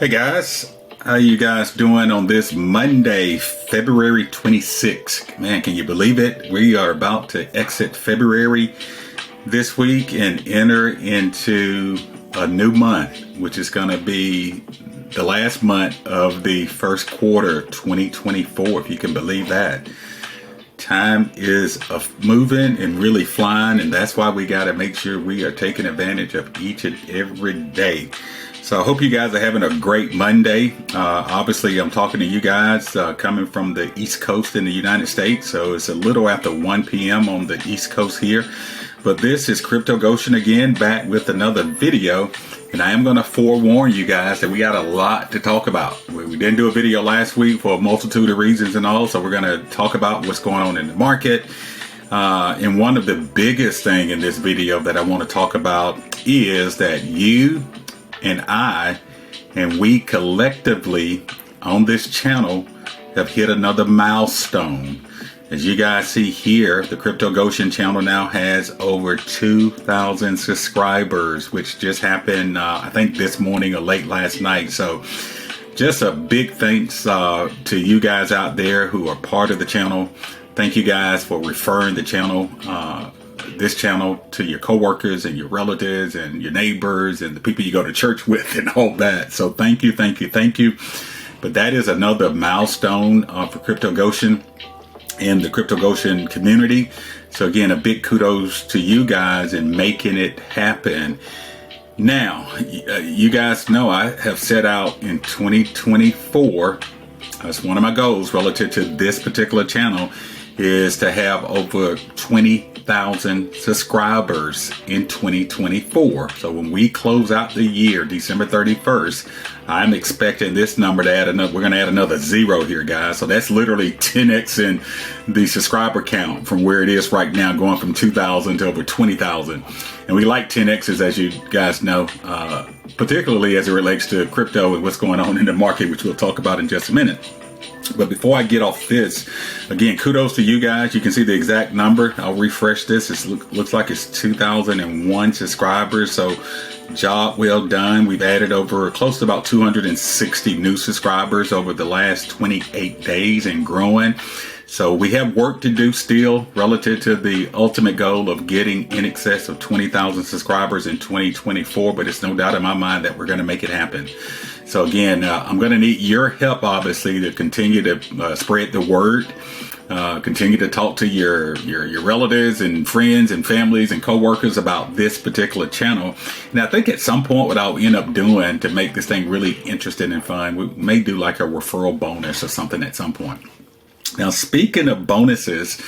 Hey guys, how you guys doing on this Monday, February 26th? Man, can you believe it? We are about to exit February this week and enter into a new month, which is going to be the last month of the first quarter 2024, if you can believe that. Time is moving and really flying, and that's why we got to make sure we are taking advantage of each and every day. So I hope you guys are having a great Monday. Obviously, I'm talking to you guys coming from the East Coast in the United States. So it's a little after 1 p.m. on the East Coast here. But this is Crypto Goshen again, back with another video. And I am going to forewarn you guys that we got a lot to talk about. We didn't do a video last week for a multitude of reasons and all. So we're going to talk about what's going on in the market. And one of the biggest thing in this video that I want to talk about is that you and I, and we collectively on this channel have hit another milestone. As you guys see here, the Crypto Goshen channel now has over 2,000 subscribers, which just happened, I think this morning or late last night. So just a big thanks to you guys out there who are part of the channel. Thank you guys for referring the channel, this channel, to your coworkers and your relatives and your neighbors and the people you go to church with and all that. So thank you. But that is another milestone for Crypto Goshen and the Crypto Goshen community. So again, a big kudos to you guys in making it happen. Now, you guys know I have set out in 2024, that's one of my goals relative to this particular channel, is to have over 20,000 subscribers in 2024. So when we close out the year, December 31st, I'm expecting this number to add another, we're going to add another 0 here, guys. So that's literally 10x in the subscriber count from where it is right now, going from 2,000 to over 20,000. And we like 10x's, as you guys know, particularly as it relates to crypto and what's going on in the market, which we'll talk about in just a minute. But before I get off this, again, kudos to you guys. You can see the exact number. I'll refresh this. It looks like it's 2,001 subscribers. So job well done. We've added over close to about 260 new subscribers over the last 28 days and growing. So we have work to do still relative to the ultimate goal of getting in excess of 20,000 subscribers in 2024. But it's no doubt in my mind that we're going to make it happen. So again, I'm going to need your help, obviously, to continue to spread the word, continue to talk to your relatives and friends and families and coworkers about this particular channel. And I think at some point, what I'll end up doing to make this thing really interesting and fun, we may do like a referral bonus or something at some point. Now, speaking of bonuses,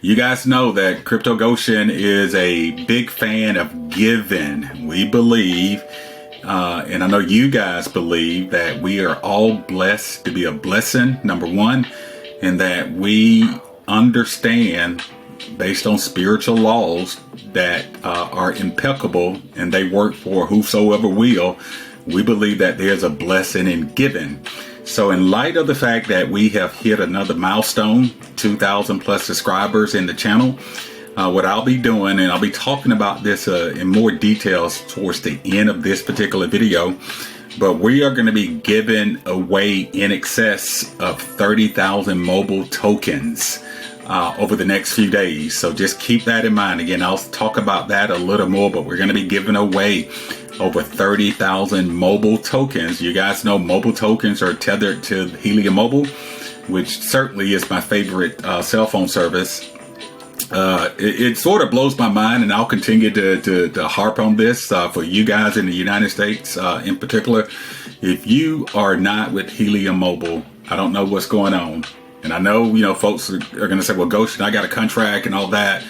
you guys know that Crypto Goshen is a big fan of giving. We believe, and I know you guys believe, that we are all blessed to be a blessing, number one, and that we understand, based on spiritual laws that are impeccable and they work for whosoever will, we believe that there's a blessing in giving. So in light of the fact that we have hit another milestone, 2,000 plus subscribers in the channel, what I'll be doing, and I'll be talking about this in more details towards the end of this particular video, but we are going to be giving away in excess of 30,000 mobile tokens over the next few days. So just keep that in mind. Again, I'll talk about that a little more, but we're going to be giving away over 30,000 mobile tokens. You guys know mobile tokens are tethered to Helium Mobile, which certainly is my favorite cell phone service. It sort of blows my mind, and I'll continue to harp on this for you guys in the United States in particular. If you are not with Helium Mobile, I don't know what's going on. And I know, folks are going to say, well, Goshen, I got a contract and all that.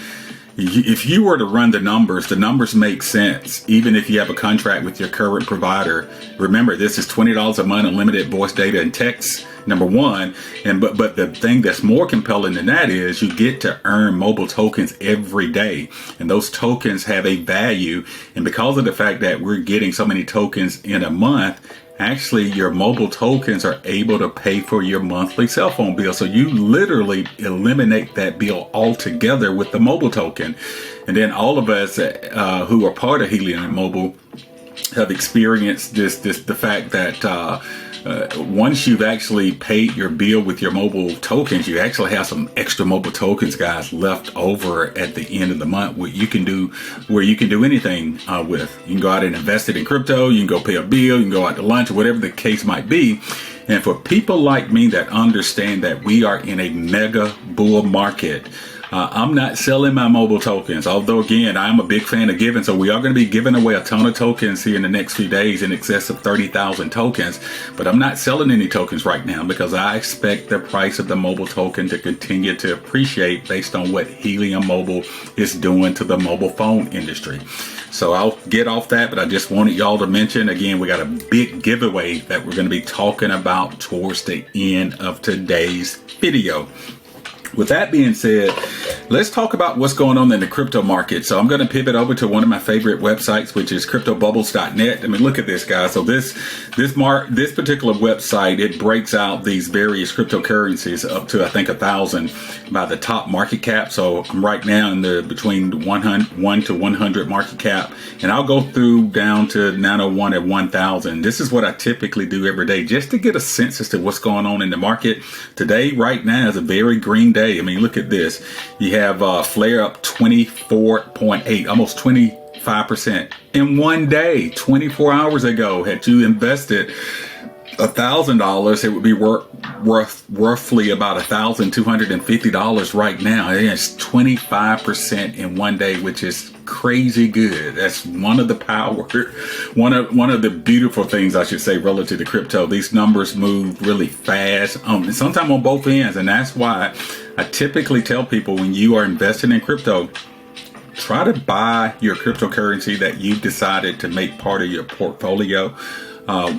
If you were to run the numbers make sense, even if you have a contract with your current provider. Remember, this is $20 a month, unlimited voice, data, and text, number one. But the thing that's more compelling than that is you get to earn mobile tokens every day. And those tokens have a value. And because of the fact that we're getting so many tokens in a month, actually your mobile tokens are able to pay for your monthly cell phone bill. So you literally eliminate that bill altogether with the mobile token. And then all of us who are part of Helium Mobile have experienced the fact that once you've actually paid your bill with your mobile tokens, you actually have some extra mobile tokens, guys, left over at the end of the month where you can do anything with. You can go out and invest it in crypto. You can go pay a bill. You can go out to lunch, or whatever the case might be. And for people like me that understand that we are in a mega bull market, I'm not selling my mobile tokens, although, again, I'm a big fan of giving. So we are going to be giving away a ton of tokens here in the next few days, in excess of 30,000 tokens. But I'm not selling any tokens right now because I expect the price of the mobile token to continue to appreciate based on what Helium Mobile is doing to the mobile phone industry. So I'll get off that, but I just wanted y'all to mention, again, we got a big giveaway that we're going to be talking about towards the end of today's video. With that being said, let's talk about what's going on in the crypto market. So I'm going to pivot over to one of my favorite websites, which is cryptobubbles.net. I mean, look at this, guys. So this particular website, it breaks out these various cryptocurrencies up to, I think, 1,000 by the top market cap. So I'm right now in the between 1 to 100 market cap, and I'll go through down to 901 at 1,000. This is what I typically do every day, just to get a sense as to what's going on in the market. Today, right now, is a very green day. I mean, look at this. You have flare up 24.8, almost 25% in one day. 24 hours ago, had you invested $1,000, it would be worth roughly about $1,250 right now. It's 25% in one day, which is crazy good. That's one of the one of the beautiful things, I should say, relative to crypto. These numbers move really fast, sometimes on both ends, and that's why I typically tell people, when you are investing in crypto, try to buy your cryptocurrency that you've decided to make part of your portfolio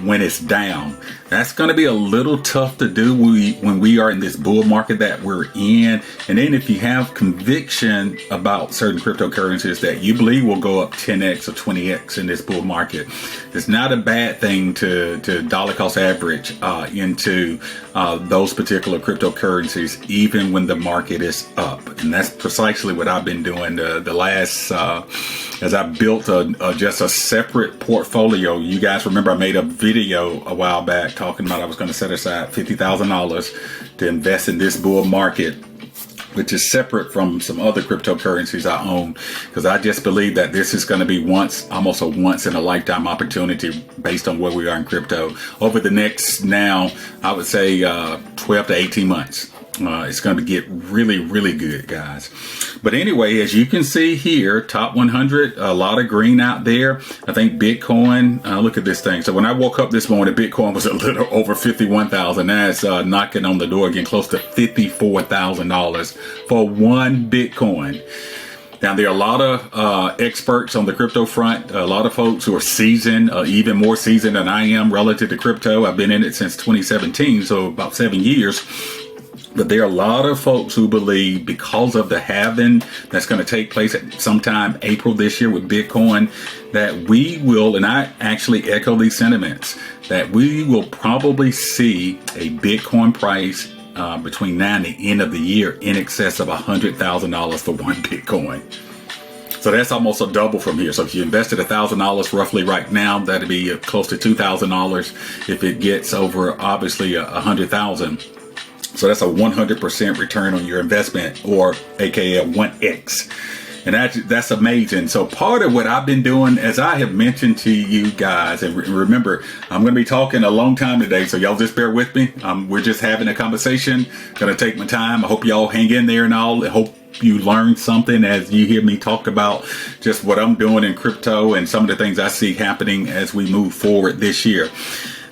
when it's down. That's going to be a little tough to do when we are in this bull market that we're in. And then if you have conviction about certain cryptocurrencies that you believe will go up 10x or 20x in this bull market, it's not a bad thing to dollar cost average into those particular cryptocurrencies, even when the market is up. And that's precisely what I've been doing the last, as I built just a separate portfolio. You guys remember I made a video a while back talking about I was going to set aside $50,000 to invest in this bull market, which is separate from some other cryptocurrencies I own, because I just believe that this is going to be almost a once in a lifetime opportunity based on where we are in crypto over the next, now I would say 12 to 18 months. It's going to get really, really good, guys. But anyway, as you can see here, top 100, a lot of green out there. I think Bitcoin, look at this thing. So when I woke up this morning, Bitcoin was a little over 51,000. Now it's knocking on the door again, close to $54,000 for one Bitcoin. Now, there are a lot of experts on the crypto front, a lot of folks who are seasoned, even more seasoned than I am relative to crypto. I've been in it since 2017, so about 7 years. But there are a lot of folks who believe, because of the halving that's going to take place at sometime April this year with Bitcoin, that we will, and I actually echo these sentiments, that we will probably see a Bitcoin price between now and the end of the year in excess of $100,000 for one Bitcoin. So that's almost a double from here. So if you invested $1,000 roughly right now, that'd be close to $2,000 if it gets over, obviously, $100,000. So that's a 100% return on your investment, or AKA a 1x. And that's amazing. So part of what I've been doing, as I have mentioned to you guys, and remember, I'm going to be talking a long time today, so y'all just bear with me. We're just having a conversation. Going to take my time. I hope y'all hang in there and all. I hope you learn something as you hear me talk about just what I'm doing in crypto and some of the things I see happening as we move forward this year.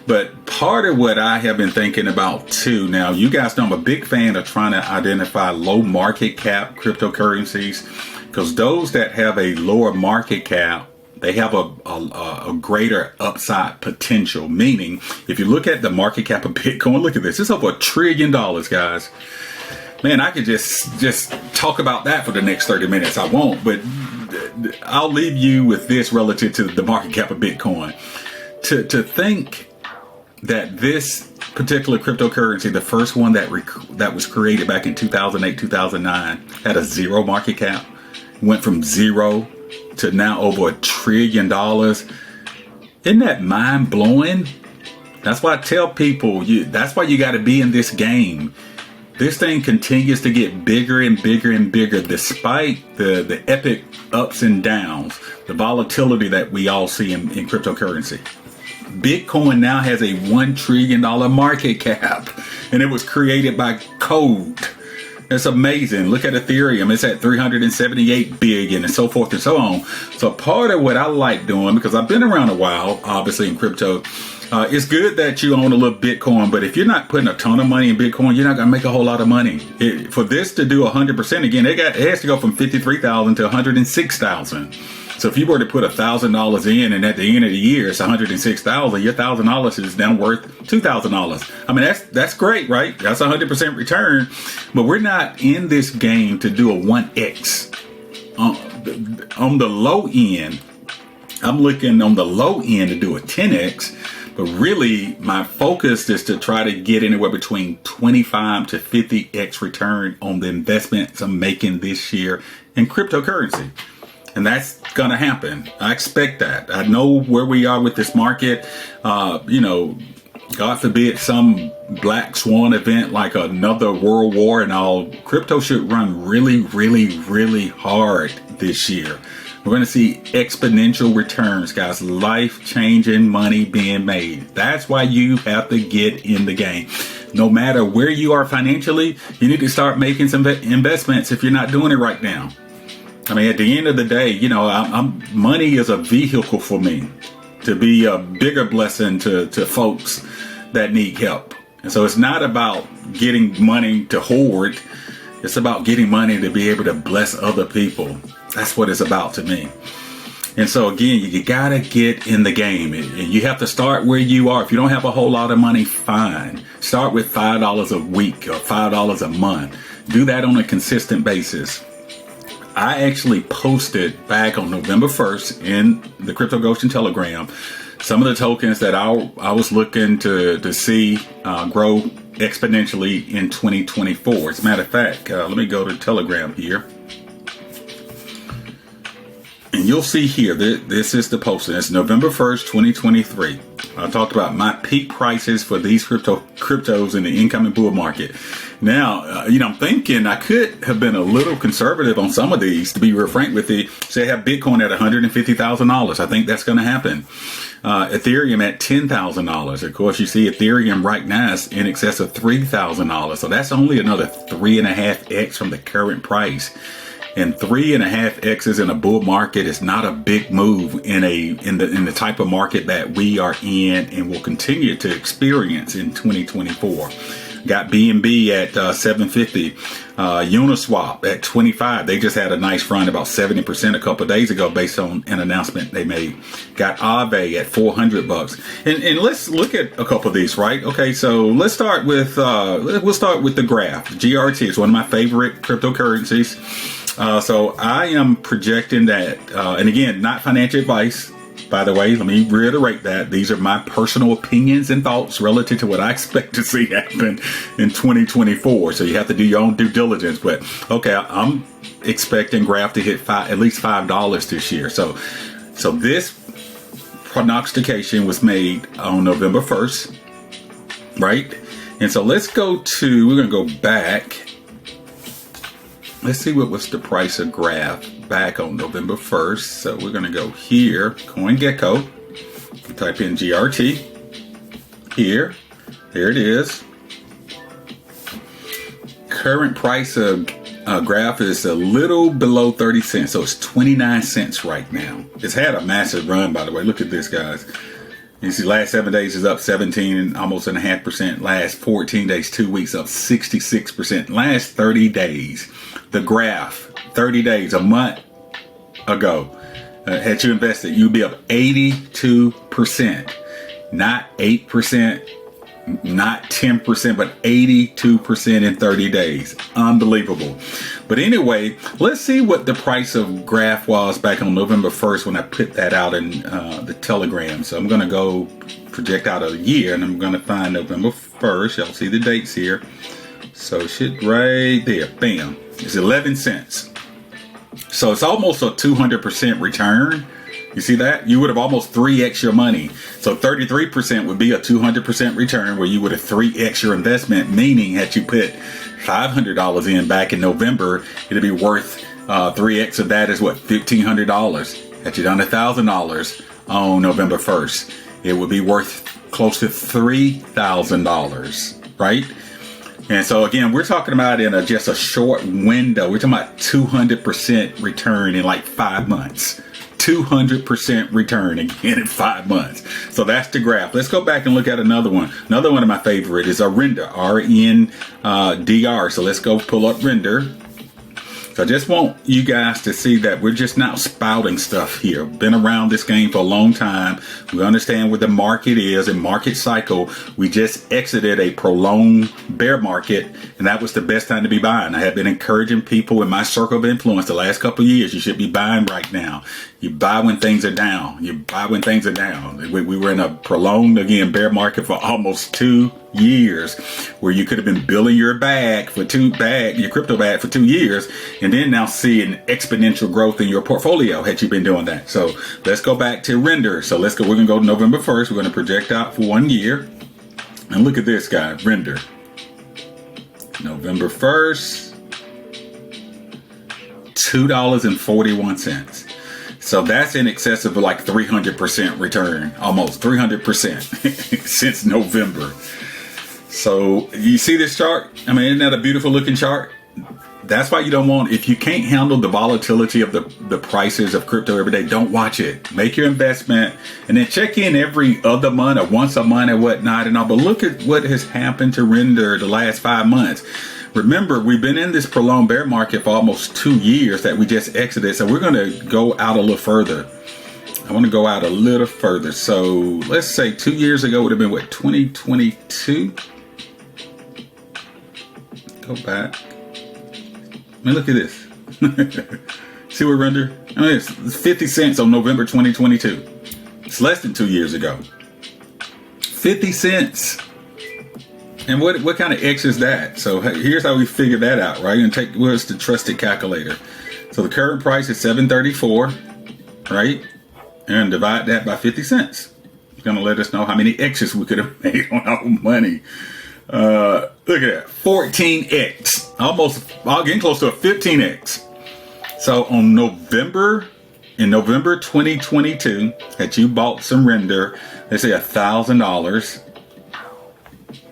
But part of what I have been thinking about too, now you guys know I'm a big fan of trying to identify low market cap cryptocurrencies, because those that have a lower market cap, they have a greater upside potential. Meaning, if you look at the market cap of Bitcoin, look at this, it's over $1 trillion, guys. Man, I could just talk about that for the next 30 minutes. I won't, but I'll leave you with this relative to the market cap of Bitcoin. To think that this particular cryptocurrency, the first one that was created back in 2008, 2009, had a zero market cap, went from zero to now over $1 trillion. Isn't that mind blowing? That's why I tell people, that's why you got to be in this game. This thing continues to get bigger and bigger and bigger despite the epic ups and downs, the volatility that we all see in cryptocurrency. Bitcoin now has a $1 trillion market cap, and it was created by code. It's amazing. Look at Ethereum. It's at 378 billion and so forth and so on. So part of what I like doing, because I've been around a while, obviously in crypto, it's good that you own a little Bitcoin, but if you're not putting a ton of money in Bitcoin, you're not going to make a whole lot of money. For this to do 100%, again, it has to go from 53,000 to 106,000. So if you were to put $1,000 in, and at the end of the year it's 106,000, your $1,000 is now worth $2,000. I mean, that's great, right? That's 100% return. But we're not in this game to do a 1x. On the low end, I'm looking on the low end to do a 10x. But really, my focus is to try to get anywhere between 25 to 50x return on the investments I'm making this year in cryptocurrency. And that's going to happen. I expect that. I know where we are with this market. God forbid some black swan event like another world war and all. Crypto should run really, really, really hard this year. We're going to see exponential returns, guys. Life-changing money being made. That's why you have to get in the game. No matter where you are financially, you need to start making some investments if you're not doing it right now. I mean, at the end of the day, money is a vehicle for me to be a bigger blessing to folks that need help. And so it's not about getting money to hoard. It's about getting money to be able to bless other people. That's what it's about to me. And so again, you got to get in the game, and you have to start where you are. If you don't have a whole lot of money, fine. Start with $5 a week or $5 a month. Do that on a consistent basis. I actually posted back on November 1st in the Crypto Goshen Telegram some of the tokens that I was looking to see grow exponentially in 2024. As a matter of fact, let me go to Telegram here. And you'll see here, this is the posting. It's November 1st, 2023. I talked about my peak prices for these cryptos in the incoming bull market. Now, I'm thinking I could have been a little conservative on some of these, to be real frank with you. Say I have Bitcoin at $150,000. I think that's going to happen. Ethereum at $10,000. Of course, you see Ethereum right now is in excess of $3,000. So that's only another 3.5x from the current price. And 3.5x's in a bull market is not a big move in the type of market that we are in and will continue to experience in 2024. Got BNB at 750, Uniswap at 25. They just had a nice run, about 70% a couple of days ago, based on an announcement they made. Got Aave at $400, and let's look at a couple of these, right? Okay, so let's start with we'll start with the graph. GRT is one of my favorite cryptocurrencies. So I am projecting that, and again, not financial advice. By the way, let me reiterate that these are my personal opinions and thoughts relative to what I expect to see happen in 2024. So you have to do your own due diligence. But okay, I'm expecting Graph to hit at least $5 this year. So this prognostication was made on November 1st, right? And so let's go to, we're going to go back. Let's see what was the price of Graph back on November 1st. So we're going to go here, CoinGecko, type in GRT here. There it is. Current price of Graph is a little below 30 cents. So it's 29 cents right now. It's had a massive run, by the way. Look at this, guys. You see, last 7 days is up 17 and almost 0.5%. Last 14 days, 2 weeks, up 66%. Last 30 days, the Graph, 30 days, a month ago, had you invested, you'd be up 82%. Not 8%, not 10%, but 82% in 30 days. Unbelievable. But anyway, let's see what the price of Graph was back on November 1st when I put that out in the Telegram. So I'm going to go project out a year, and I'm going to find November 1st. Y'all see the dates here. So it should right there. Bam. It's 11 cents. So it's almost a 200% return. You see that? You would have almost 3x your money. So 33% would be a 200% return, where you would have 3x your investment, meaning that you put $500 in back in November, it'd be worth 3x of that is what, $1,500. Had you done $1,000 on November 1st, it would be worth close to $3,000, right? And so again, we're talking about in just a short window. We're talking about 200% return in like 5 months. 200% return again in 5 months. So that's the graph. Let's go back and look at another one. Another one of my favorite is a render, RNDR. So let's go pull up render. So I just want you guys to see that we're just not spouting stuff here. Been around this game for a long time. We understand where the market is and market cycle. We just exited a prolonged bear market, and that was the best time to be buying. I have been encouraging people in my circle of influence the last couple of years, you should be buying right now. You buy when things are down. You buy when things are down. We were in a prolonged, again, bear market for almost 2 years, where you could have been building your your crypto bag for 2 years, and then now see an exponential growth in your portfolio had you been doing that. So let's go back to render. So we're going to go to November 1st. We're going to project out for 1 year. And look at this, guy, render. November 1st, $2.41. So that's in excess of like 300% return, almost 300% since November. So you see this chart? I mean, isn't that a beautiful looking chart? That's why you don't want, if you can't handle the volatility of the prices of crypto every day, don't watch it. Make your investment and then check in every other month or once a month or whatnot and all. But look at what has happened to render the last 5 months. Remember, we've been in this prolonged bear market for almost 2 years that we just exited. So we're going to go out a little further. I want to go out a little further. So let's say 2 years ago would have been what, 2022? Go back. I mean, look at this. See what render? I mean, it's 50 cents on November 2022. It's less than 2 years ago. 50 cents. And what kind of X is that? So here's how we figure that out, right? And where's the trusted calculator? So the current price is $7.34, right? And divide that by 50 cents. It's going to let us know how many X's we could have made on our money. Look at that, 14X, almost, getting close to a 15X. So in November 2022, that you bought some render, let's say $1,000,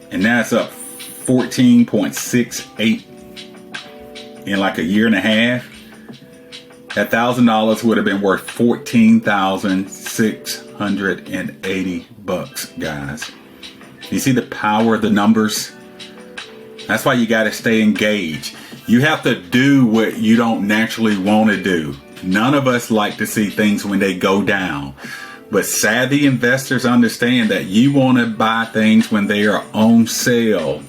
and now it's up 14.68 in like a year and a half. That $1,000 would have been worth $14,680, guys. You see the power of the numbers? That's why you got to stay engaged. You have to do what you don't naturally want to do. None of us like to see things when they go down. But savvy investors understand that you want to buy things when they are on sale.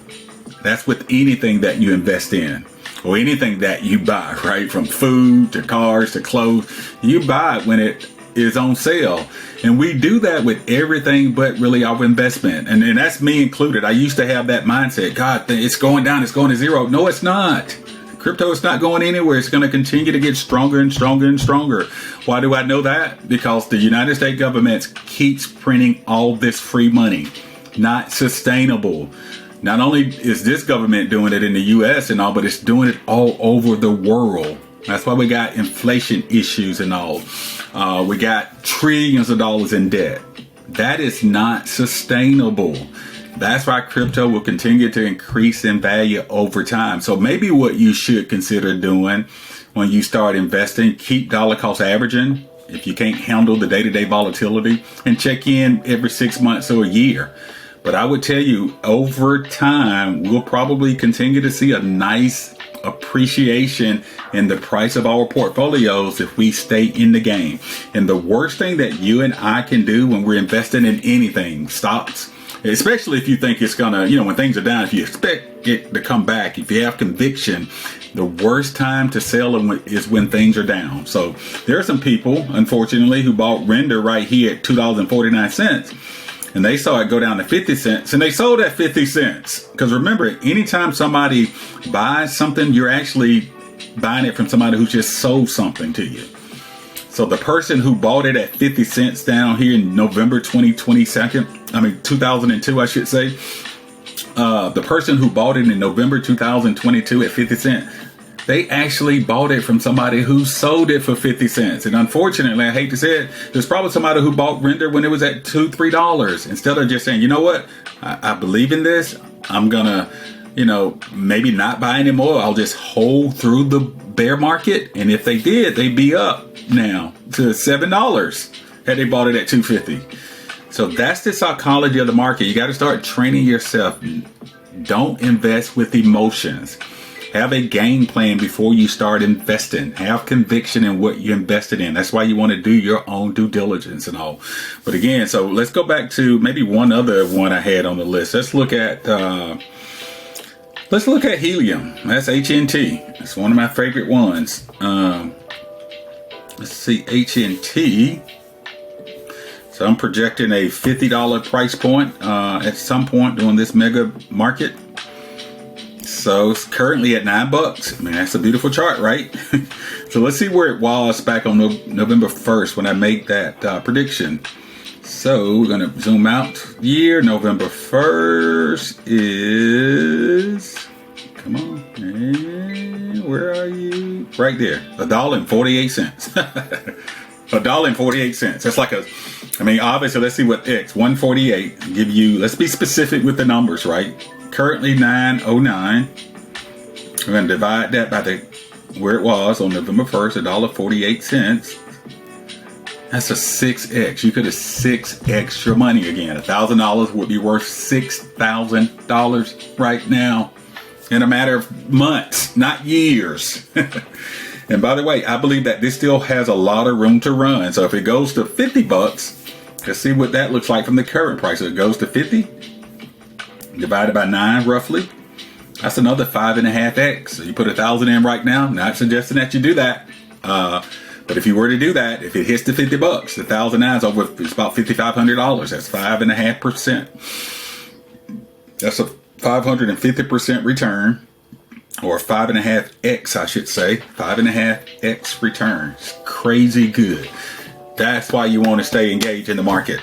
That's with anything that you invest in or anything that you buy, right? From food to cars to clothes. You buy it when it is on sale. And we do that with everything but really our investment. And that's me included. I used to have that mindset. God, it's going down. It's going to zero. No, it's not. Crypto is not going anywhere. It's going to continue to get stronger and stronger and stronger. Why do I know that? Because the United States government keeps printing all this free money. Not sustainable. Not only is this government doing it in the US and all, but it's doing it all over the world. That's why we got inflation issues and all. We got trillions of dollars in debt. That is not sustainable. That's why crypto will continue to increase in value over time. So maybe what you should consider doing when you start investing, keep dollar cost averaging if you can't handle the day-to-day volatility, and check in every 6 months or a year. But I would tell you, over time, we'll probably continue to see a nice appreciation in the price of our portfolios if we stay in the game. And the worst thing that you and I can do when we're investing in anything, stocks, especially if you think it's gonna, when things are down, if you expect it to come back, if you have conviction, the worst time to sell is when things are down. So there are some people, unfortunately, who bought render right here at $2.49. And they saw it go down to 50 cents and they sold at 50 cents. Because remember, anytime somebody buys something, you're actually buying it from somebody who just sold something to you. So the person who bought it at 50 cents down here in November 2002, I should say. The person who bought it in November 2022 at 50 cents, they actually bought it from somebody who sold it for 50 cents. And unfortunately, I hate to say it, there's probably somebody who bought Render when it was at $2, $3. Instead of just saying, you know what, I believe in this. I'm going to, maybe not buy anymore. I'll just hold through the bear market. And if they did, they'd be up now to $7 had they bought it at $2.50. So that's the psychology of the market. You got to start training yourself. Don't invest with emotions. Have a game plan before you start investing. Have conviction in what you invested in. That's why you want to do your own due diligence and all. But again, so let's go back to maybe one other one I had on the list. Let's look at Helium. That's HNT. It's one of my favorite ones. Let's see, HNT. So I'm projecting a $50 price point at some point during this mega market. So it's currently at $9. Man, that's a beautiful chart, right? So let's see where it was back on November 1st when I made that prediction. So we're going to zoom out. Year November 1st is, come on, man, where are you? Right there, $1.48. $1.48. That's like obviously, let's see what X 148 give you. Let's be specific with the numbers, right? Currently 909. We're going to divide that by where it was on November 1st, $1.48. That's a 6x. You could have 6x your money again. $1,000 would be worth $6,000 right now in a matter of months, not years. And by the way, I believe that this still has a lot of room to run. So if it goes to $50, let's see what that looks like from the current price. So it goes to 50, divided by 9 roughly. That's another 5.5x. So you put 1,000 in right now. Not suggesting that you do that. But if you were to do that, if it hits the $50, the 1,009 is over. It's about $5,500. That's 5.5%. That's a 550% return. Or 5.5x, I should say. 5.5x return. It's crazy good. That's why you want to stay engaged in the market,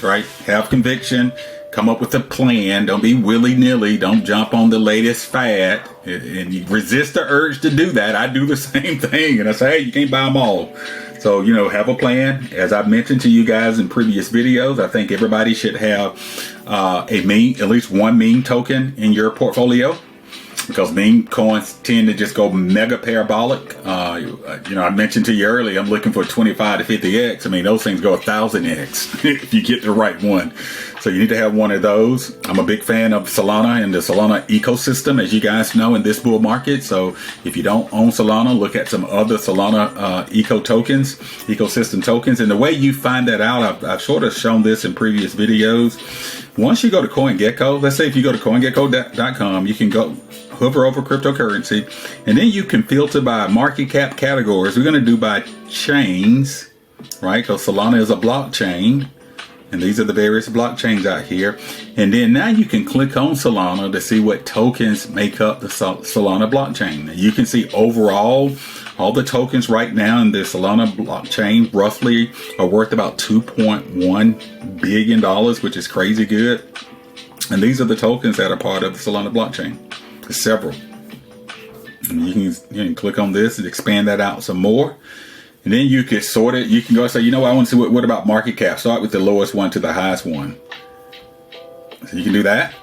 right? Have conviction. Come up with a plan. Don't be willy-nilly. Don't jump on the latest fad. And you resist the urge to do that. I do the same thing. And I say, hey, you can't buy them all. So, have a plan. As I've mentioned to you guys in previous videos, I think everybody should have at least one meme token in your portfolio. Because meme coins tend to just go mega parabolic. I mentioned to you earlier, I'm looking for 25 to 50x. Those things go 1,000x if you get the right one. So you need to have one of those. I'm a big fan of Solana and the Solana ecosystem, as you guys know, in this bull market. So if you don't own Solana, look at some other Solana ecosystem tokens. And the way you find that out, I've sort of shown this in previous videos. Once you go to CoinGecko, let's say if you go to CoinGecko.com, you can go hover over cryptocurrency, and then you can filter by market cap categories. We're going to do by chains, right? Because Solana is a blockchain, and these are the various blockchains out here. And then now you can click on Solana to see what tokens make up the Solana blockchain. And you can see overall, all the tokens right now in the Solana blockchain roughly are worth about $2.1 billion, which is crazy good. And these are the tokens that are part of the Solana blockchain. There's several. And you can click on this and expand that out some more. And then you can sort it. You can go and say, I want to see what about market cap. Start with the lowest one to the highest one. So you can do that.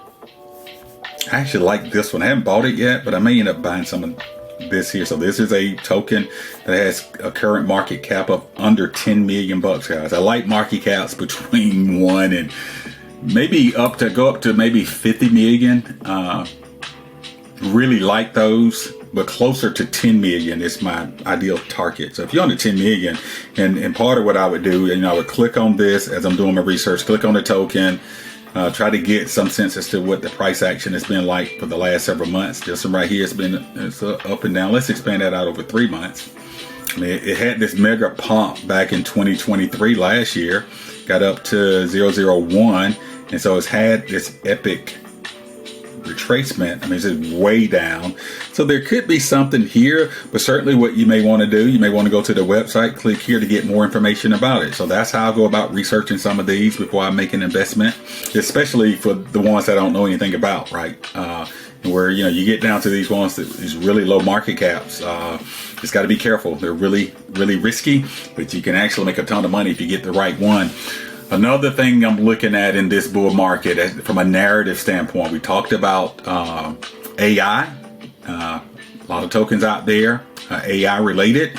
I actually like this one. I haven't bought it yet, but I may end up buying some of this here. So this is a token that has a current market cap of under 10 million bucks, guys. I like market caps between 1 and maybe go up to maybe 50 million. Really like those, but closer to 10 million is my ideal target. So if you're under 10 million, and part of what I would do, I would click on this as I'm doing my research, click on the token, try to get some sense as to what the price action has been like for the last several months. This one right here, it's up and down. Let's expand that out over 3 months. It had this mega pump back in 2023 last year, got up to 001, and so it's had this epic retracement. I mean, it's way down. So there could be something here, but certainly what you may want to do, you may want to go to the website, click here to get more information about it. So that's how I go about researching some of these before I make an investment, especially for the ones that I don't know anything about, right? Where, you know, you get down to these ones that these really low market caps, just got to be careful. They're really, really risky, but you can actually make a ton of money if you get the right one. Another thing I'm looking at in this bull market from a narrative standpoint, we talked about AI, a lot of tokens out there, AI related.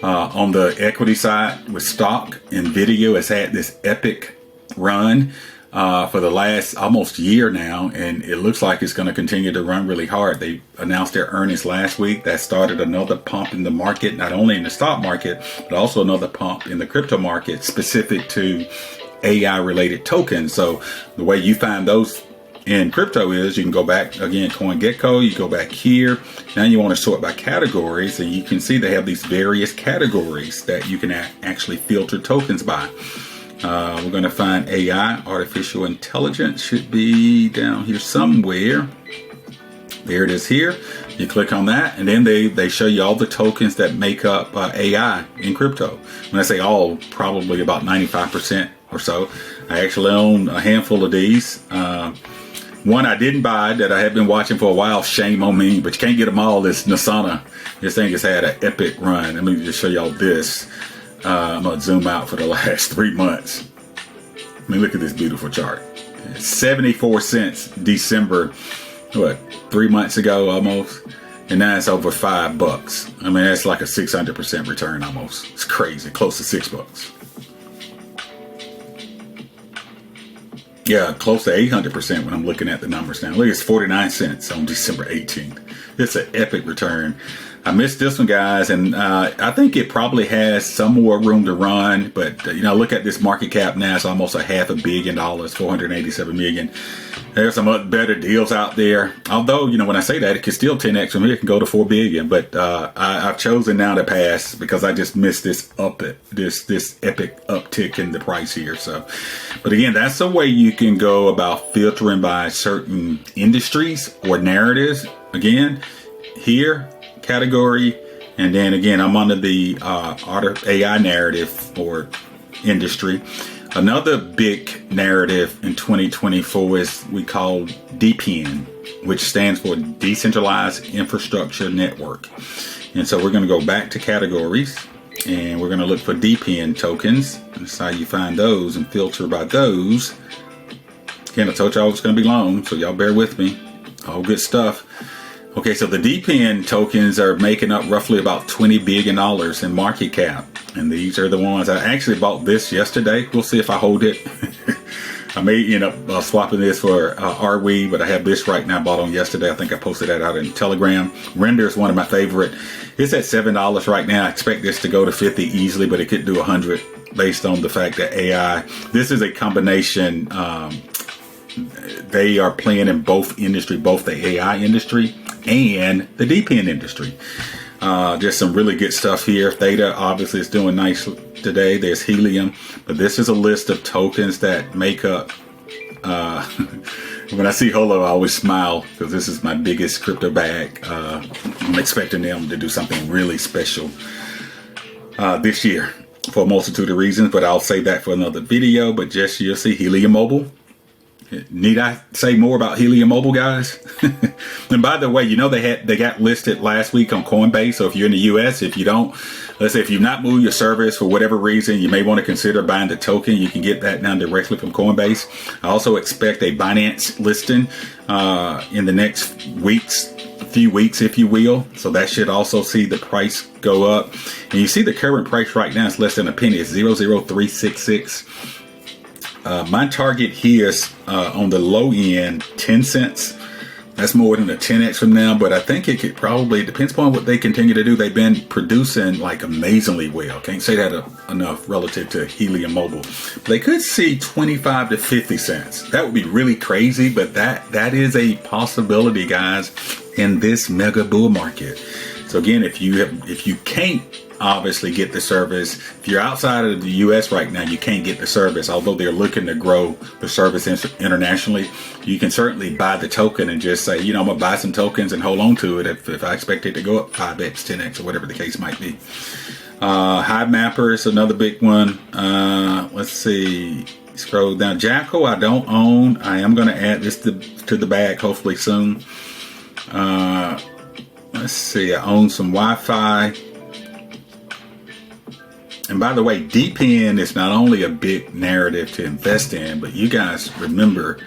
On the equity side with stock, NVIDIA has had this epic run for the last almost year now, and it looks like it's going to continue to run really hard. They announced their earnings last week. That started another pump in the market, not only in the stock market, but also another pump in the crypto market specific to AI related tokens. So the way you find those in crypto is you can go back again, CoinGecko, you go back here. Now you want to sort by categories, and you can see they have these various categories that you can actually filter tokens by. We're going to find AI, artificial intelligence, should be down here somewhere. There it is here. You click on that, and then they show you all the tokens that make up AI in crypto. When I say all, probably about 95% or so. I actually own a handful of these. One I didn't buy that I have been watching for a while, shame on me, but you can't get them all, is Nasana. This thing has had an epic run. Let me just show y'all this. I'm going to zoom out for the last 3 months. I mean, look at this beautiful chart. 74 cents December, 3 months ago almost. And now it's over $5. I mean, that's like a 600% return almost. It's crazy, close to $6. Yeah, close to 800% when I'm looking at the numbers now. Look, it's 49 cents on December 18th. It's an epic return. I missed this one, guys, and I think it probably has some more room to run. But you know, look at this market cap now; it's almost $500 million, $487 million. There's some better deals out there. Although, you know, when I say that, it can still 10x from here. It can go to $4 billion. But I've chosen now to pass because I just missed this epic uptick in the price here. So, but again, that's the way you can go about filtering by certain industries or narratives. Again, here. Category, and then again I'm under the AI narrative or industry. Another big narrative in 2024 is we call DPEN, which stands for Decentralized Infrastructure Network. And so we're going to go back to categories, and we're going to look for DPEN tokens. That's how you find those and filter by those. Again, I told y'all it's going to be long, so y'all bear with me. All good stuff. Okay, so the DPEN tokens are making up roughly about $20 billion in market cap. And these are the ones I actually bought this yesterday. We'll see if I hold it. I may end up swapping this for RWE, but I have this right now bought on yesterday. I think I posted that out in Telegram. Render is one of my favorite. It's at $7 right now. I expect this to go to 50 easily, but it could do 100 based on the fact that AI. This is a combination. They are playing in both industry, both the AI industry and the DPEN industry. Just some really good stuff here. Theta obviously is doing nice today. There's Helium, but this is a list of tokens that make up. When I see Holo, I always smile because this is my biggest crypto bag. I'm expecting them to do something really special this year for a multitude of reasons, but I'll save that for another video. But just you'll see Helium Mobile. Need I say more about Helium Mobile, guys? And by the way, you know they got listed last week on Coinbase. So if you're in the US, if you don't, let's say if you've not moved your service for whatever reason, you may want to consider buying the token. You can get that now directly from Coinbase. I also expect a Binance listing in the next few weeks, if you will. So that should also see the price go up. And you see the current price right now is less than a penny. It's 0.0366. My target here is on the low end, 10 cents. That's more than a 10x from now, but I think it could probably, depends upon what they continue to do. They've been producing like amazingly well. Can't say that enough relative to Helium Mobile. They could see 25 to 50 cents. That would be really crazy, but that is a possibility, guys, in this mega bull market. So again, if you can't obviously get the service. If you're outside of the US right now, you can't get the service, although they're looking to grow the service internationally. You can certainly buy the token and just say, you know, I'm gonna buy some tokens and hold on to it if I expect it to go up 5x, 10x, or whatever the case might be. Hive Mapper is another big one. Let's see, scroll down. Jackal I don't own. I am going to add this to the bag hopefully soon. Let's see, I own some Wi-Fi. And by the way, DPEN is not only a big narrative to invest in, but you guys remember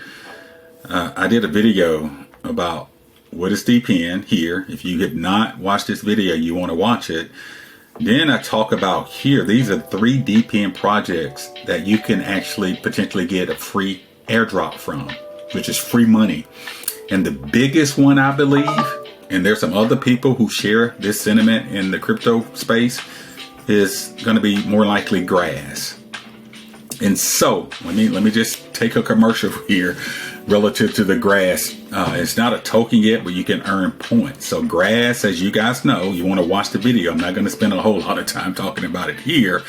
I did a video about what is DPEN here. If you have not watched this video, you want to watch it. Then I talk about here, these are 3 DPEN projects that you can actually potentially get a free airdrop from, which is free money. And the biggest one, I believe, and there's some other people who share this sentiment in the crypto space, is going to be more likely grass. And so let me just take a commercial here relative to the grass. It's not a token yet, but you can earn points. So grass, as you guys know, you want to watch the video. I'm not going to spend a whole lot of time talking about it here,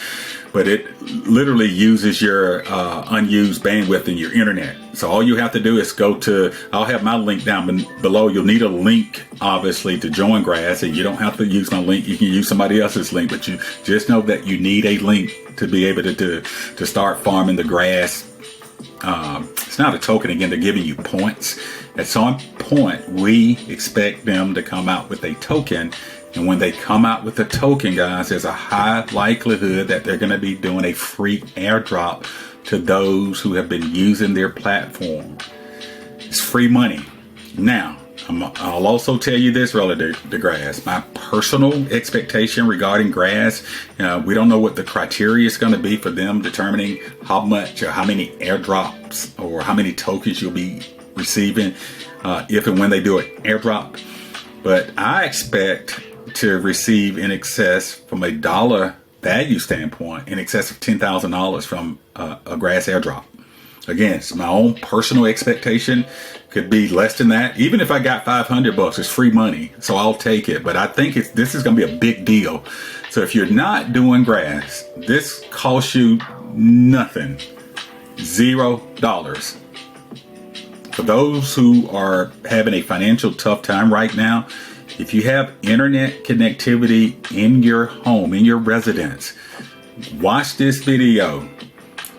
but it literally uses your unused bandwidth in your internet. So all you have to do is go to, I'll have my link down below. You'll need a link, obviously, to join grass, and you don't have to use my link. You can use somebody else's link, but you just know that you need a link to be able to start farming the grass. It's not a token, again, they're giving you points. At some point, we expect them to come out with a token. And when they come out with a token, guys, there's a high likelihood that they're going to be doing a free airdrop to those who have been using their platform. It's free money. Now, I'll also tell you this relative to grass. My personal expectation regarding grass, we don't know what the criteria is going to be for them determining how much or how many airdrops or how many tokens you'll be receiving if and when they do an airdrop. But I expect to receive in excess, from a dollar value standpoint, in excess of $10,000 from a grass airdrop. Again, it's my own personal expectation. Could be less than that. Even if I got $500, it's free money, so I'll take it. But I think this is going to be a big deal. So if you're not doing grass, this costs you nothing, $0. For those who are having a financial tough time right now, if you have internet connectivity in your home, in your residence, watch this video.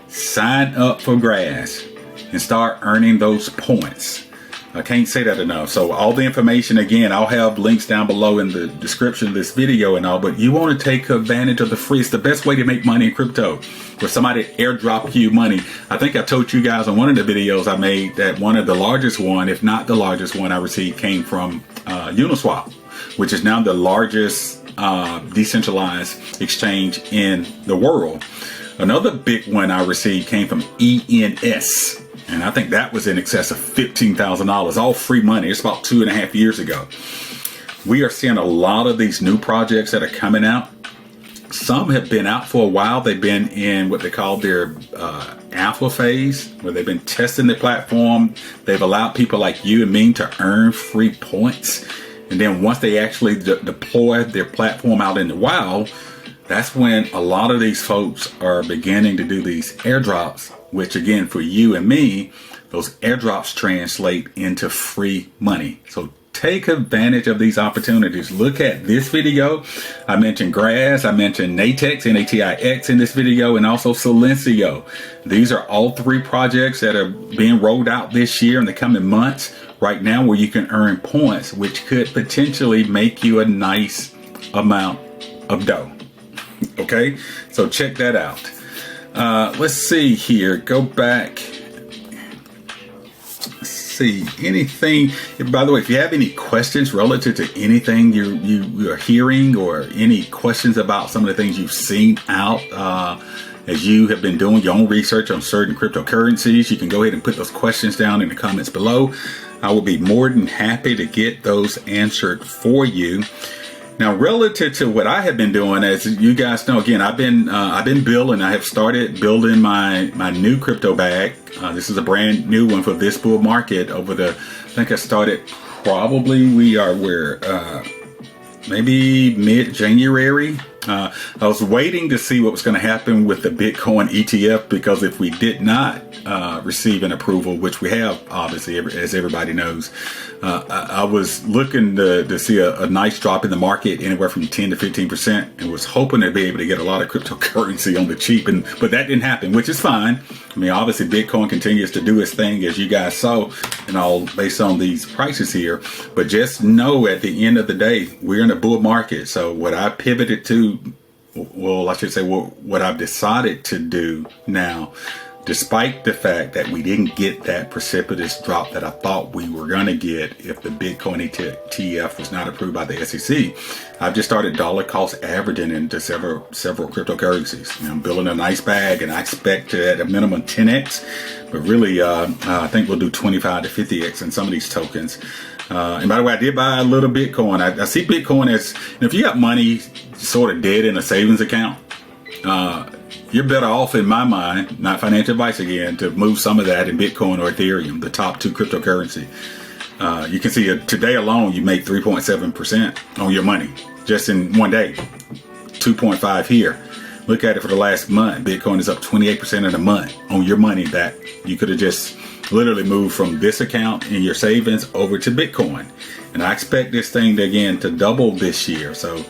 Sign up for grass and start earning those points. I can't say that enough. So all the information, again, I'll have links down below in the description of this video and all, but you want to take advantage of the free. It's the best way to make money in crypto, where somebody airdrop you money. I think I told you guys on one of the videos I made that one of the largest one, if not the largest one I received, came from Uniswap, which is now the largest decentralized exchange in the world. Another big one I received came from ENS, and I think that was in excess of $15,000, all free money. It's about 2.5 years ago. We are seeing a lot of these new projects that are coming out. Some have been out for a while. They've been in what they call their alpha phase, where they've been testing the platform. They've allowed people like you and me to earn free points. And then once they actually deploy their platform out in the wild, that's when a lot of these folks are beginning to do these airdrops, which again, for you and me, those airdrops translate into free money. So take advantage of these opportunities. Look at this video. I mentioned grass, I mentioned Natix, Natix in this video, and also Silencio. These are all 3 projects that are being rolled out this year in the coming months right now, where you can earn points, which could potentially make you a nice amount of dough. Okay, so check that out. Let's see here. Go back. Let's see anything. By the way, if you have any questions relative to anything you are hearing, or any questions about some of the things you've seen out as you have been doing your own research on certain cryptocurrencies, you can go ahead and put those questions down in the comments below. I will be more than happy to get those answered for you. Now, relative to what I have been doing, as you guys know, again, I've been building. I have started building my new crypto bag. This is a brand new one for this bull market. I think I started probably, maybe mid-January. I was waiting to see what was going to happen with the Bitcoin ETF, because if we did not receive an approval, which we have, obviously, as everybody knows, I was looking to see a nice drop in the market, anywhere from 10 to 15%, and was hoping to be able to get a lot of cryptocurrency on the cheap, but that didn't happen, which is fine. I mean, obviously, Bitcoin continues to do its thing, as you guys saw, and all based on these prices here. But just know, at the end of the day, we're in a bull market. So what I pivoted to, well, I should say what I've decided to do now, despite the fact that we didn't get that precipitous drop that I thought we were going to get if the Bitcoin ETF was not approved by the SEC, I've just started dollar cost averaging into several cryptocurrencies. I'm building a nice bag, and I expect to, at a minimum, 10x, but really I think we'll do 25 to 50x in some of these tokens. And by the way, I did buy a little Bitcoin. I see Bitcoin as, if you got money sort of dead in a savings account, you're better off, in my mind, not financial advice again, to move some of that in Bitcoin or Ethereum, the top two cryptocurrency. You can see today alone, you make 3.7% on your money just in one day, 2.5 here. Look at it for the last month. Bitcoin is up 28% in a month on your money that you could have just literally moved from this account in your savings over to Bitcoin. And I expect this thing to double this year. So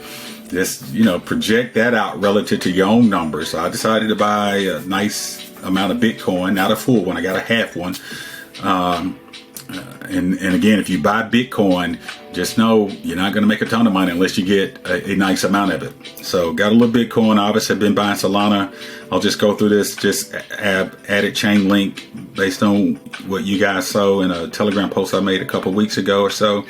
just, project that out relative to your own numbers. So I decided to buy a nice amount of Bitcoin, not a full one. I got a half one. And again, if you buy Bitcoin, just know you're not going to make a ton of money unless you get a nice amount of it. So got a little Bitcoin. Obviously, I've been buying Solana. I'll just go through this. Just added chain link based on what you guys saw in a Telegram post I made a couple weeks ago or so.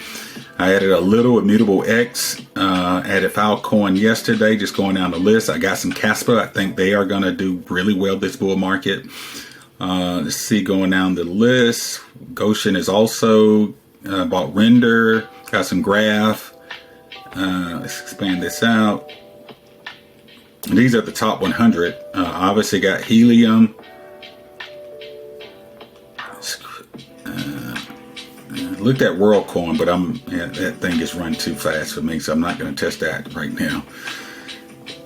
I added a little Immutable X, added Filecoin yesterday, just going down the list. I got some Casper. I think they are going to do really well this bull market. Let's see, going down the list. Goshen is also bought Render, got some Graph. Let's expand this out. These are the top 100. Obviously got Helium. Looked at WorldCoin, but that thing is run too fast for me, so I'm not going to test that right now.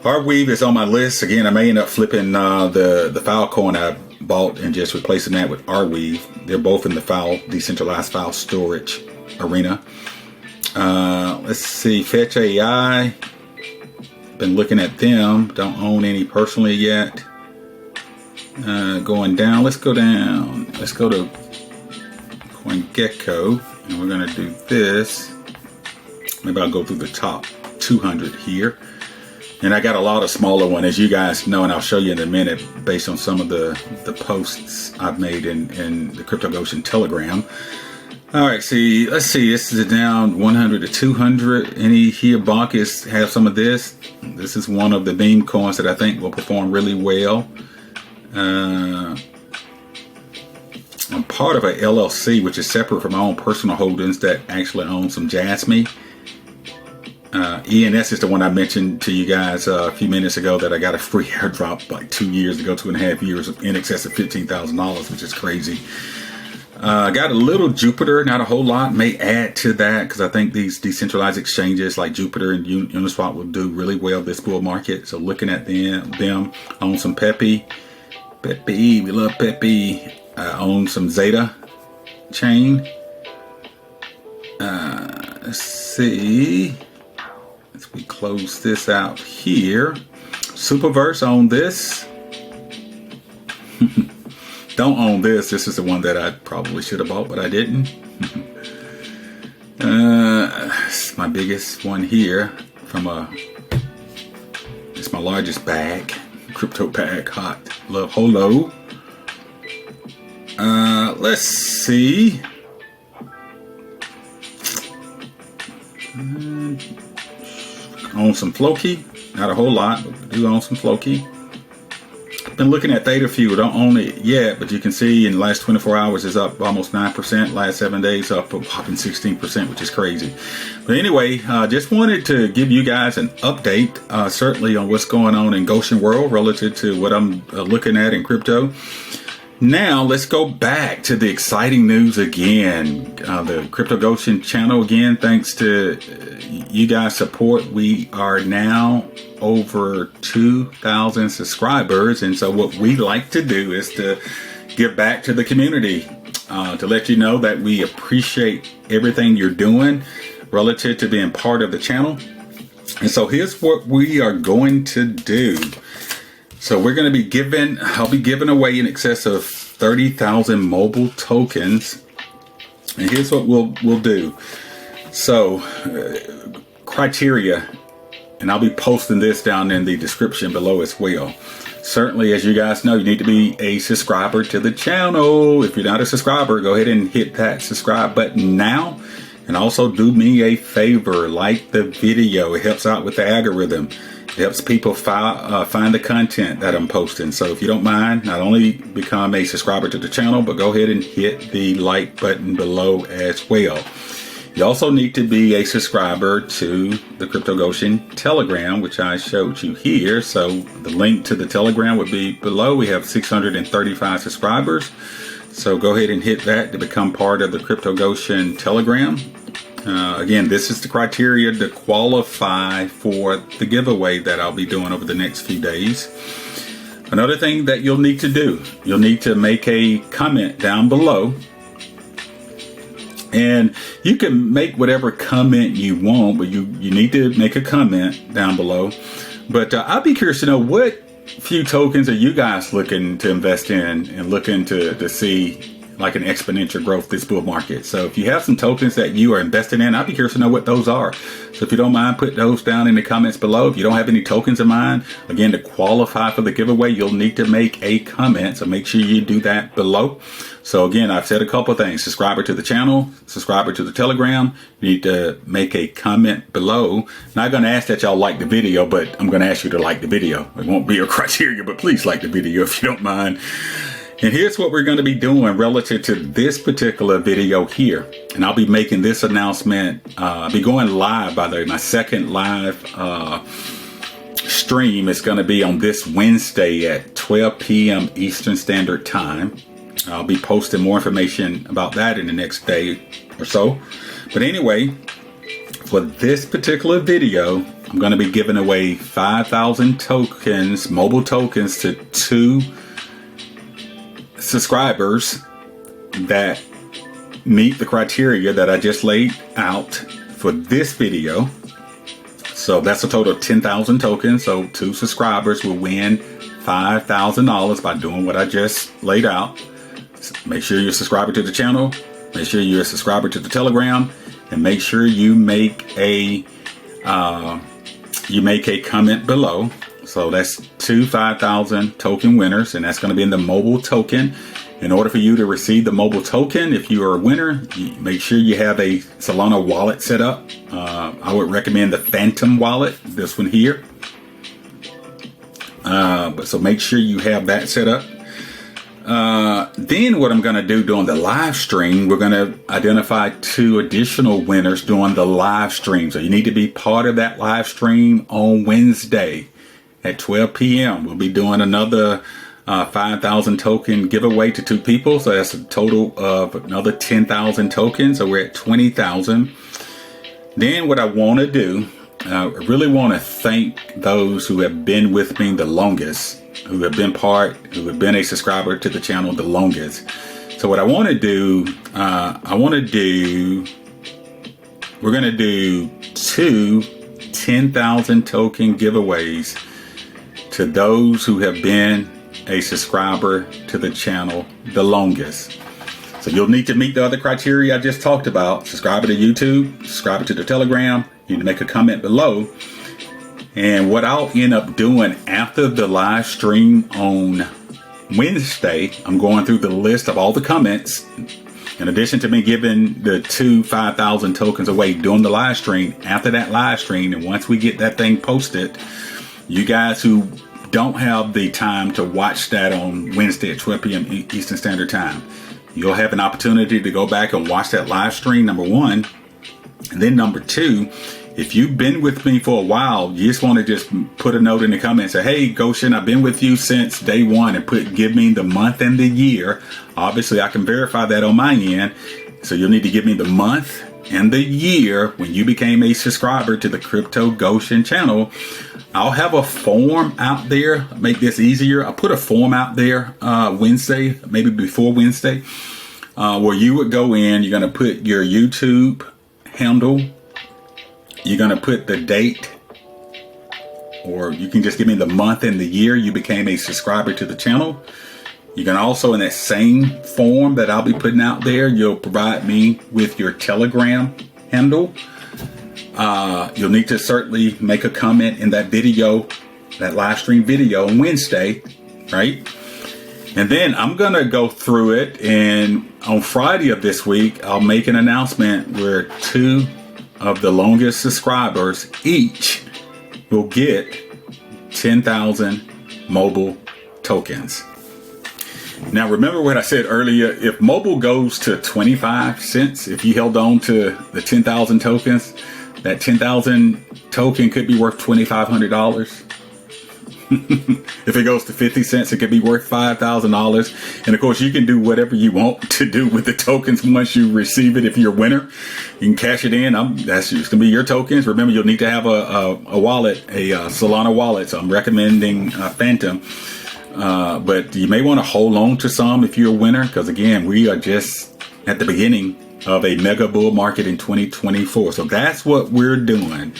Arweave is on my list. Again, I may end up flipping the Filecoin I bought and just replacing that with Arweave. They're both in the decentralized file storage arena. Let's see, Fetch AI. Been looking at them. Don't own any personally yet. Going down. Let's go down. Let's go to CoinGecko, and we're going to do this. Maybe I'll go through the top 200 here. And I got a lot of smaller ones, as you guys know, and I'll show you in a minute based on some of the posts I've made in the Crypto Goshen Telegram. All right, let's see, this is down 100 to 200. Any here Bonkers have some of this. This is one of the meme coins that I think will perform really well. I'm part of a LLC, which is separate from my own personal holdings, that actually owns some Jasmine. ENS is the one I mentioned to you guys a few minutes ago that I got a free airdrop like 2 years ago, 2.5 years, in excess of $15,000, which is crazy. Got a little Jupiter, not a whole lot. May add to that because I think these decentralized exchanges like Jupiter and Uniswap will do really well this bull market. So looking at them, own some Pepe. We love Pepe. Own some Zeta chain. Let's see. As we close this out here, Superverse own this. Don't own this. This is the one that I probably should have bought, but I didn't. It's my biggest one here it's my largest bag, crypto bag, hot. Love Holo. Let's see. Own some Floki. Not a whole lot, but we do own some Floki. Been looking at Theta Fuel. Don't own it yet, but you can see in the last 24 hours is up almost 9%. Last 7 days up a whopping 16%, which is crazy. But anyway, just wanted to give you guys an update, certainly on what's going on in Goshen World relative to what I'm looking at in crypto. Now let's go back to the exciting news again. The Crypto Goshen channel again, thanks to you guys' support, we are now over 2,000 subscribers. And so what we like to do is to give back to the community, to let you know that we appreciate everything you're doing relative to being part of the channel. And so here's what we are going to do. So we're going to be I'll be giving away in excess of 30,000 mobile tokens. And here's what we'll do. So criteria, and I'll be posting this down in the description below as well. Certainly, as you guys know, you need to be a subscriber to the channel. If you're not a subscriber, go ahead and hit that subscribe button now. And also do me a favor, like the video. It helps out with the algorithm. It helps people find the content that I'm posting. So if you don't mind, not only become a subscriber to the channel, but go ahead and hit the like button below as well. You also need to be a subscriber to the Crypto Goshen Telegram, which I showed you here. So the link to the Telegram would be below. We have 635 subscribers. So go ahead and hit that to become part of the Crypto Goshen Telegram. Again, this is the criteria to qualify for the giveaway that I'll be doing over the next few days. Another thing that you'll need to do, you'll need to make a comment down below. And you can make whatever comment you want, but you need to make a comment down below. But I'll be curious to know, what few tokens are you guys looking to invest in and looking to see like an exponential growth this bull market? So if you have some tokens that you are investing in, I'd be curious to know what those are. So if you don't mind, put those down in the comments below. If you don't have any tokens in mind, again, to qualify for the giveaway, you'll need to make a comment. So make sure you do that below. So again, I've said a couple of things: subscriber to the channel, subscriber to the Telegram. You need to make a comment below. Not going to ask that y'all like the video, but I'm going to ask you to like the video. It won't be a criteria, but please like the video if you don't mind. And here's what we're going to be doing relative to this particular video here. And I'll be making this announcement. I'll be going live, by the way. My second live stream is going to be on this Wednesday at 12 p.m. Eastern Standard Time. I'll be posting more information about that in the next day or so. But anyway, for this particular video, I'm going to be giving away 5,000 tokens, mobile tokens, to 2 subscribers that meet the criteria that I just laid out for this video. So that's a total of 10,000 tokens. So 2 subscribers will win $5,000 by doing what I just laid out. Make sure you're a subscriber to the channel. Make sure you're a subscriber to the Telegram, and make sure you make a comment below. So that's 2 5,000 token winners, and that's going to be in the mobile token. In order for you to receive the mobile token, if you are a winner, make sure you have a Solana wallet set up. I would recommend the Phantom wallet, this one here. So make sure you have that set up. Then what I'm going to do during the live stream, we're going to identify 2 additional winners during the live stream. So you need to be part of that live stream on Wednesday at 12 p.m. We'll be doing another 5,000 token giveaway to 2 people. So that's a total of another 10,000 tokens. So we're at 20,000. Then what I want to do, I really want to thank those who have been with me the longest, who have been a subscriber to the channel the longest. So what I want to do, we're going to do 2 10,000 token giveaways to those who have been a subscriber to the channel the longest. So you'll need to meet the other criteria I just talked about. Subscribe to YouTube, subscribe to the Telegram. You need to make a comment below. And what I'll end up doing after the live stream on Wednesday, I'm going through the list of all the comments. In addition to me giving the 2 5,000 tokens away during the live stream, after that live stream, and once we get that thing posted, you guys who don't have the time to watch that on Wednesday at 12 p.m. Eastern Standard Time, you'll have an opportunity to go back and watch that live stream, number one. And then number two, If you've been with me for a while, you just want to just put a note in the comments, say, hey, Goshen, I've been with you since day one, and give me the month and the year. Obviously, I can verify that on my end. So you'll need to give me the month and the year when you became a subscriber to the Crypto Goshen channel. I'll have a form out there, make this easier. I'll put a form out there Wednesday, maybe before Wednesday, where you would go in, you're going to put your YouTube handle, you're going to put the date, or you can just give me the month and the year you became a subscriber to the channel. You can also, in that same form that I'll be putting out there, you'll provide me with your Telegram handle. You'll need to certainly make a comment in that video, that live stream video on Wednesday, right? And then I'm going to go through it, and on Friday of this week, I'll make an announcement where 2 of the longest subscribers each will get 10,000 mobile tokens. Now, remember what I said earlier, if mobile goes to 25 cents, if you held on to the 10,000 tokens, that 10,000 token could be worth $2,500. If it goes to 50 cents, it could be worth $5,000. And of course, you can do whatever you want to do with the tokens once you receive it. If you're a winner, you can cash it in. That's just going to be your tokens. Remember, you'll need to have a wallet, a Solana wallet. So I'm recommending Phantom. But you may want to hold on to some if you're a winner, because again, we are just at the beginning of a mega bull market in 2024. So that's what we're doing.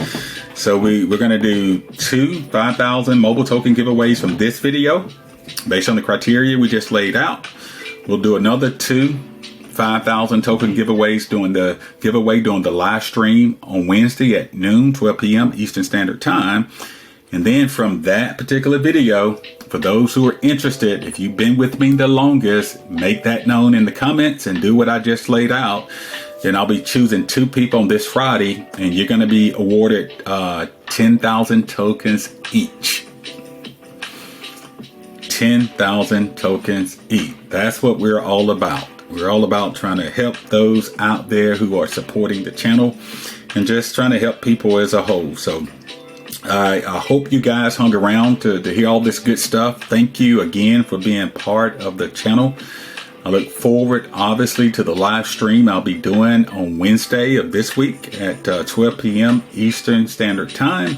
So we're going to do 2 5,000 mobile token giveaways from this video based on the criteria we just laid out. We'll do another 2 5,000 token giveaways during the live stream on Wednesday at noon, 12 p.m. Eastern Standard Time. And then from that particular video, for those who are interested, if you've been with me the longest, make that known in the comments and do what I just laid out. Then I'll be choosing 2 people on this Friday, and you're going to be awarded 10,000 tokens each. 10,000 tokens each. That's what we're all about. We're all about trying to help those out there who are supporting the channel and just trying to help people as a whole. So I hope you guys hung around to hear all this good stuff. Thank you again for being part of the channel. I look forward, obviously, to the live stream I'll be doing on Wednesday of this week at 12 p.m. Eastern Standard Time.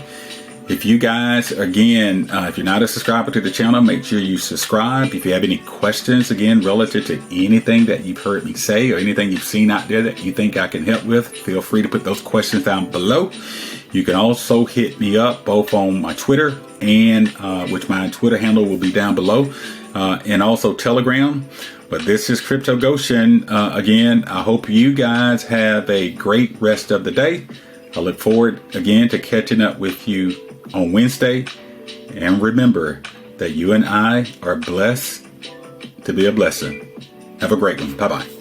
If you guys, again, if you're not a subscriber to the channel, make sure you subscribe. If you have any questions, again, relative to anything that you've heard me say or anything you've seen out there that you think I can help with, feel free to put those questions down below. You can also hit me up both on my Twitter and which my Twitter handle will be down below, and also Telegram. But this is Crypto Goshen. Again, I hope you guys have a great rest of the day. I look forward again to catching up with you on Wednesday. And remember that you and I are blessed to be a blessing. Have a great one. Bye-bye.